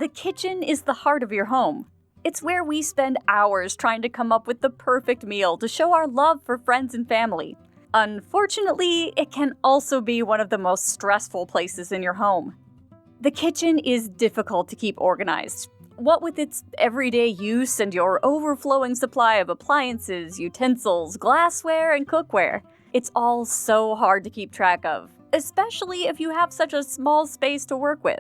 The kitchen is the heart of your home. It's where we spend hours trying to come up with the perfect meal to show our love for friends and family. Unfortunately, it can also be one of the most stressful places in your home. The kitchen is difficult to keep organized. What with its everyday use and your overflowing supply of appliances, utensils, glassware, and cookware, it's all so hard to keep track of, especially if you have such a small space to work with.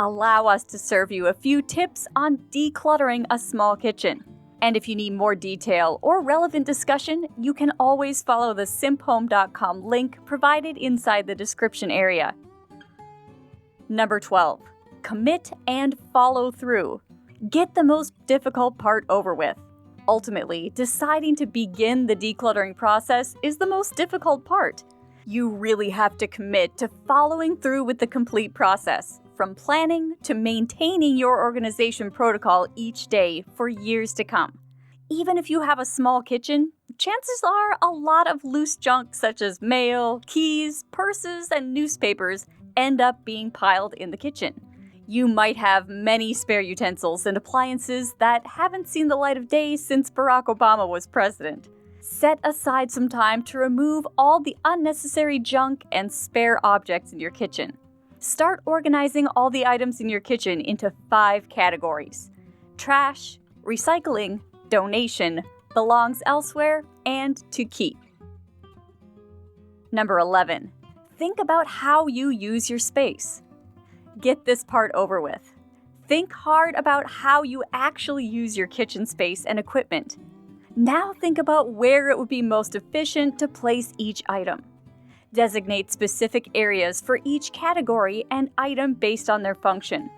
Allow us to serve you a few tips on decluttering a small kitchen. And if you need more detail or relevant discussion, you can always follow the simphome.com link provided inside the description area. Number 12. Commit and follow through. Get the most difficult part over with. Ultimately, deciding to begin the decluttering process is the most difficult part. You really have to commit to following through with the complete process, from planning to maintaining your organization protocol each day for years to come. Even if you have a small kitchen, chances are a lot of loose junk such as mail, keys, purses, and newspapers end up being piled in the kitchen. You might have many spare utensils and appliances that haven't seen the light of day since Barack Obama was president. Set aside some time to remove all the unnecessary junk and spare objects in your kitchen. Start organizing all the items in your kitchen into 5 categories: trash, recycling, donation, belongs elsewhere, and to keep. Number 11. Think about how you use your space. Get this part over with. Think hard about how you actually use your kitchen space and equipment. Now think about where it would be most efficient to place each item. Designate specific areas for each category and item based on their function.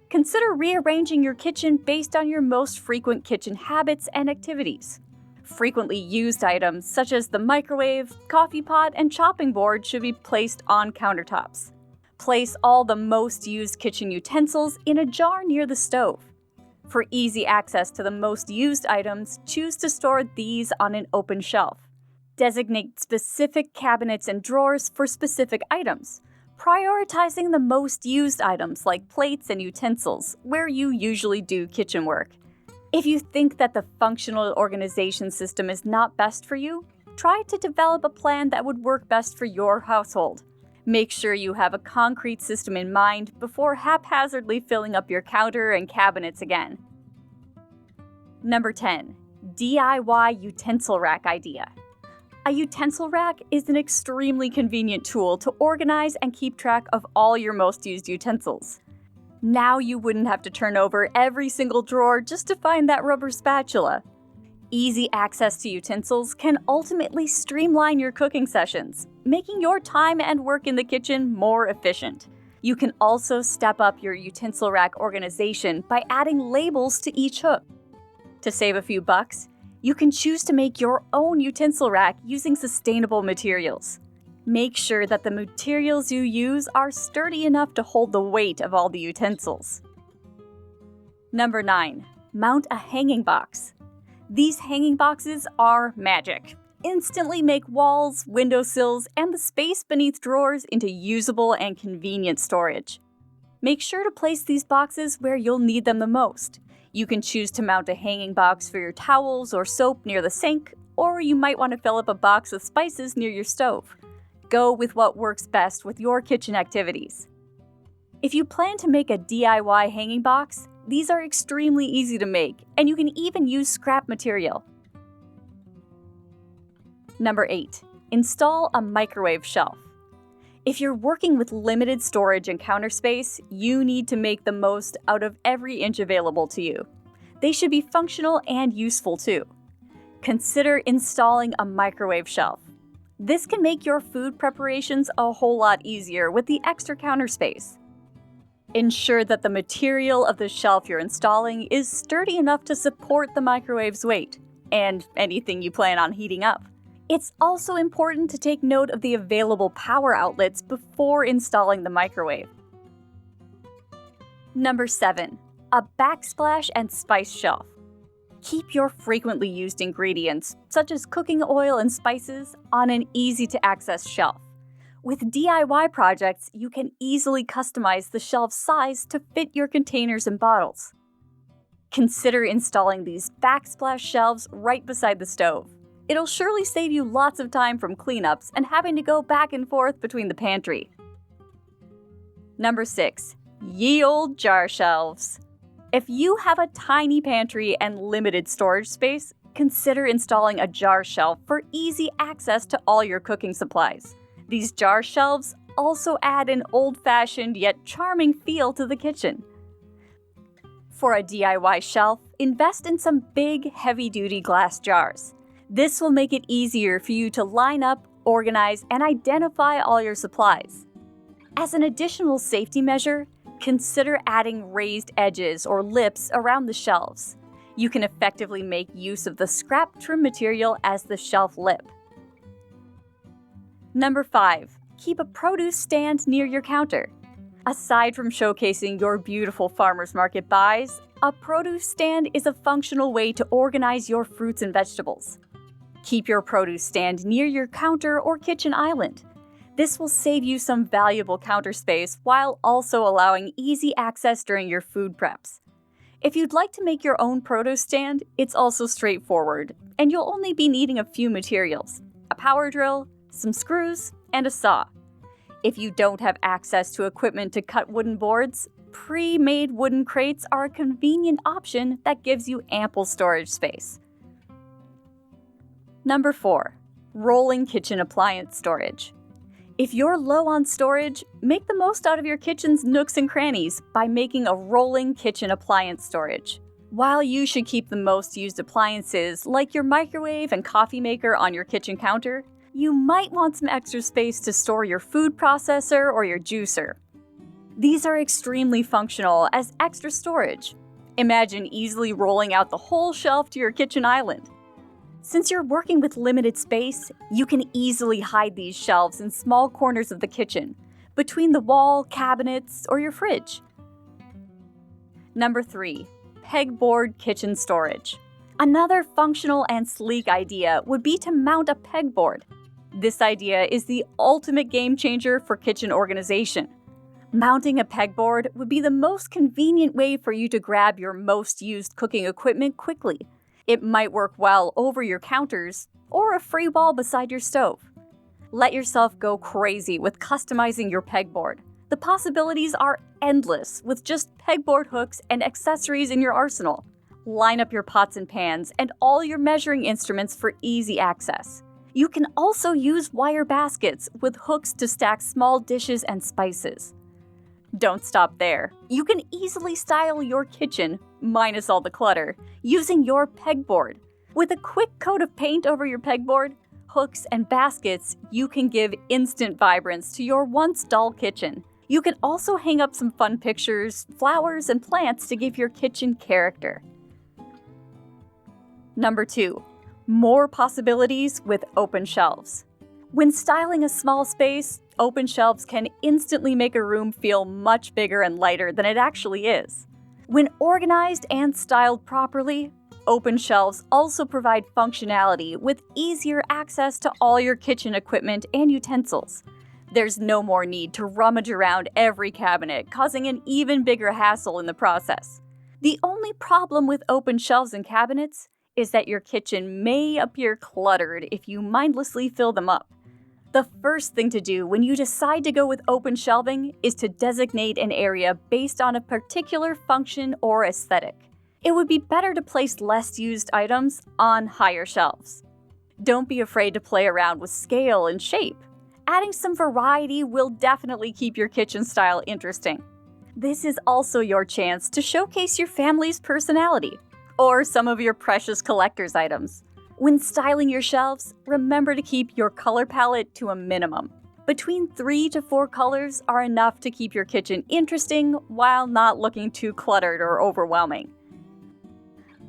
Consider rearranging your kitchen based on your most frequent kitchen habits and activities. Frequently used items such as the microwave, coffee pot, and chopping board should be placed on countertops. Place all the most used kitchen utensils in a jar near the stove. For easy access to the most used items, choose to store these on an open shelf. Designate specific cabinets and drawers for specific items, prioritizing the most used items like plates and utensils, where you usually do kitchen work. If you think that the functional organization system is not best for you, try to develop a plan that would work best for your household. Make sure you have a concrete system in mind before haphazardly filling up your counter and cabinets again. Number 10. DIY utensil rack idea. A utensil rack is an extremely convenient tool to organize and keep track of all your most used utensils. Now you wouldn't have to turn over every single drawer just to find that rubber spatula. Easy access to utensils can ultimately streamline your cooking sessions, making your time and work in the kitchen more efficient. You can also step up your utensil rack organization by adding labels to each hook. To save a few bucks, you can choose to make your own utensil rack using sustainable materials. Make sure that the materials you use are sturdy enough to hold the weight of all the utensils. Number 9. Mount a hanging box. These hanging boxes are magic. Instantly make walls, windowsills, and the space beneath drawers into usable and convenient storage. Make sure to place these boxes where you'll need them the most. You can choose to mount a hanging box for your towels or soap near the sink, or you might want to fill up a box with spices near your stove. Go with what works best with your kitchen activities. If you plan to make a DIY hanging box, these are extremely easy to make, and you can even use scrap material. Number 8. Install a microwave shelf. If you're working with limited storage and counter space, you need to make the most out of every inch available to you. They should be functional and useful too. Consider installing a microwave shelf. This can make your food preparations a whole lot easier with the extra counter space. Ensure that the material of the shelf you're installing is sturdy enough to support the microwave's weight, and anything you plan on heating up. It's also important to take note of the available power outlets before installing the microwave. Number 7. A backsplash and spice shelf. Keep your frequently used ingredients, such as cooking oil and spices, on an easy-to-access shelf. With DIY projects, you can easily customize the shelf size to fit your containers and bottles. Consider installing these backsplash shelves right beside the stove. It'll surely save you lots of time from cleanups and having to go back and forth between the pantry. Number 6. Ye olde jar shelves. If you have a tiny pantry and limited storage space, consider installing a jar shelf for easy access to all your cooking supplies. These jar shelves also add an old-fashioned yet charming feel to the kitchen. For a DIY shelf, invest in some big, heavy-duty glass jars. This will make it easier for you to line up, organize, and identify all your supplies. As an additional safety measure, consider adding raised edges or lips around the shelves. You can effectively make use of the scrap trim material as the shelf lip. Number 5. Keep a produce stand near your counter. Aside from showcasing your beautiful farmers market buys, a produce stand is a functional way to organize your fruits and vegetables. Keep your produce stand near your counter or kitchen island. This will save you some valuable counter space while also allowing easy access during your food preps. If you'd like to make your own produce stand, it's also straightforward, and you'll only be needing a few materials: a power drill, some screws, and a saw. If you don't have access to equipment to cut wooden boards, pre-made wooden crates are a convenient option that gives you ample storage space. Number 4. Rolling kitchen appliance storage. If you're low on storage, make the most out of your kitchen's nooks and crannies by making a rolling kitchen appliance storage. While you should keep the most used appliances, like your microwave and coffee maker, on your kitchen counter, you might want some extra space to store your food processor or your juicer. These are extremely functional as extra storage. Imagine easily rolling out the whole shelf to your kitchen island. Since you're working with limited space, you can easily hide these shelves in small corners of the kitchen, between the wall, cabinets, or your fridge. Number 3. Pegboard kitchen storage. Another functional and sleek idea would be to mount a pegboard. This idea is the ultimate game changer for kitchen organization. Mounting a pegboard would be the most convenient way for you to grab your most used cooking equipment quickly. It might work well over your counters or a free wall beside your stove. Let yourself go crazy with customizing your pegboard. The possibilities are endless with just pegboard hooks and accessories in your arsenal. Line up your pots and pans and all your measuring instruments for easy access. You can also use wire baskets with hooks to stack small dishes and spices. Don't stop there. You can easily style your kitchen, minus all the clutter, using your pegboard. With a quick coat of paint over your pegboard, hooks, and baskets, you can give instant vibrance to your once dull kitchen. You can also hang up some fun pictures, flowers, and plants to give your kitchen character. Number 2. More possibilities with open shelves. When styling a small space, open shelves can instantly make a room feel much bigger and lighter than it actually is. When organized and styled properly, open shelves also provide functionality with easier access to all your kitchen equipment and utensils. There's no more need to rummage around every cabinet, causing an even bigger hassle in the process. The only problem with open shelves and cabinets is that your kitchen may appear cluttered if you mindlessly fill them up. The first thing to do when you decide to go with open shelving is to designate an area based on a particular function or aesthetic. It would be better to place less used items on higher shelves. Don't be afraid to play around with scale and shape. Adding some variety will definitely keep your kitchen style interesting. This is also your chance to showcase your family's personality or some of your precious collector's items. When styling your shelves, remember to keep your color palette to a minimum. Between 3 to 4 colors are enough to keep your kitchen interesting while not looking too cluttered or overwhelming.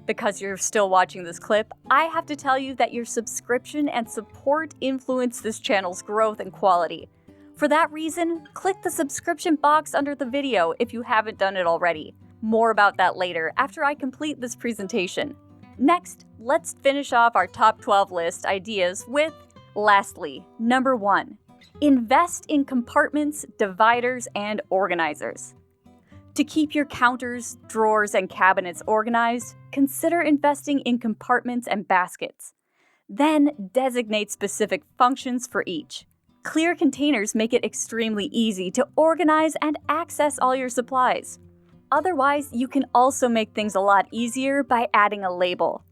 Because you're still watching this clip, I have to tell you that your subscription and support influence this channel's growth and quality. For that reason, click the subscription box under the video if you haven't done it already. More about that later after I complete this presentation. Next, let's finish off our top 12 list ideas with, lastly, number 1. Invest in compartments, dividers, and organizers. To keep your counters, drawers, and cabinets organized, consider investing in compartments and baskets. Then designate specific functions for each. Clear containers make it extremely easy to organize and access all your supplies. Otherwise, you can also make things a lot easier by adding a label.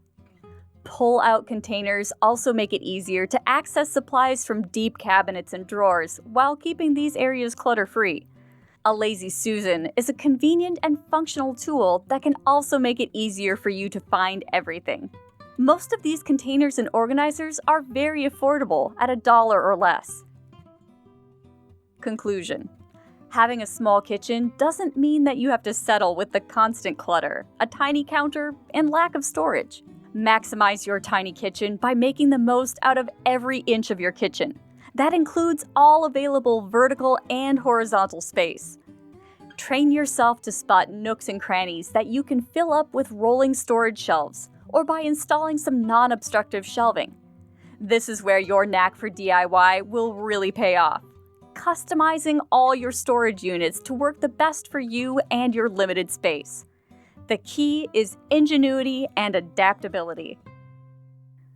Pull-out containers also make it easier to access supplies from deep cabinets and drawers while keeping these areas clutter-free. A Lazy Susan is a convenient and functional tool that can also make it easier for you to find everything. Most of these containers and organizers are very affordable at $1 or less. Conclusion: having a small kitchen doesn't mean that you have to settle with the constant clutter, a tiny counter, and lack of storage. Maximize your tiny kitchen by making the most out of every inch of your kitchen. That includes all available vertical and horizontal space. Train yourself to spot nooks and crannies that you can fill up with rolling storage shelves, or by installing some non-obstructive shelving. This is where your knack for DIY will really pay off. Customizing all your storage units to work the best for you and your limited space. The key is ingenuity and adaptability.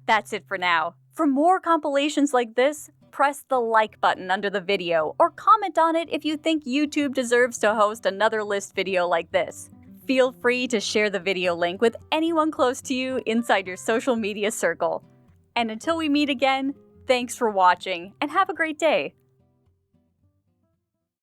That's it for now. For more compilations like this, press the like button under the video or comment on it if you think YouTube deserves to host another list video like this. Feel free to share the video link with anyone close to you inside your social media circle. And until we meet again, thanks for watching and have a great day.